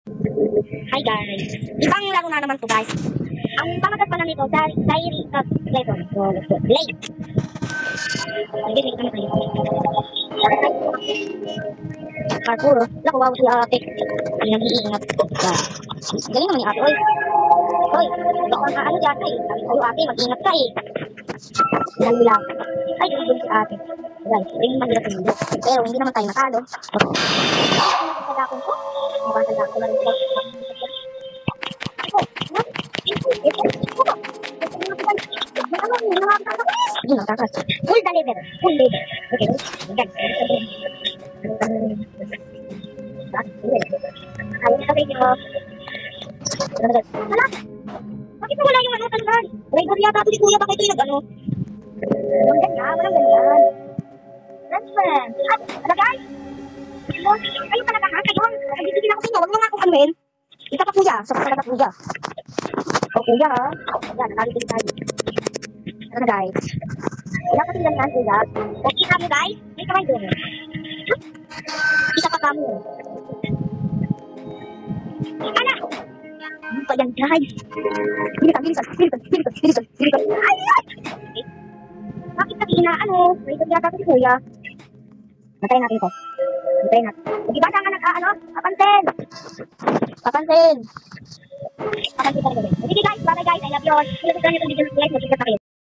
Hi guys! Ibang laro na naman to guys. Ang pamagat pala nito, Diary of Level. So, let's go. Late! Nag-late naman tayo. Parkour. Naku, wow si ate. Ay, nag-iingat. Galing naman ni ate. Oy! Hoy! Baka ano dyan eh. Sabi sa'yo ate, mag-ingat ka eh. Dali lang. Ay, dun si ate. Guys, ito yung mahirap hindi. Pero hindi naman tayo natalo. Sa dakong ko. Mabasa dakong ko na rin. Yun ang takas. Full deliver. Full lever. Okay. Again. Ayun na kayo. Hala? Bakit nawala yung ano talaga? Driver yata ito si kuya. Bakit ito yung ano? Walang ganyan. Walang ganyan. Friend. At, ano guys? Kayo talaga ha? Kayo? Nagbibigin ako sa inyo. Huwag mo nga akong anuin. Ito pa kuya. Sa talaga kuya. O kuya ha? Yan, nakalitin tayo. Ano na guys? Dapat tingnan yan kuya. O kita mo guys? May kamay doon. Isa pa kamo. Ano? Ano pa yan guys? Bilisan. Ay! Bakit natin ano? May yata ko si kuya. Natayin natin ito. Di ba siya nga nag-ano? Papansin talaga. Sige guys, bye guys. I love you all. Kung nagustuhan nyo itong video, like, mag-subscribe.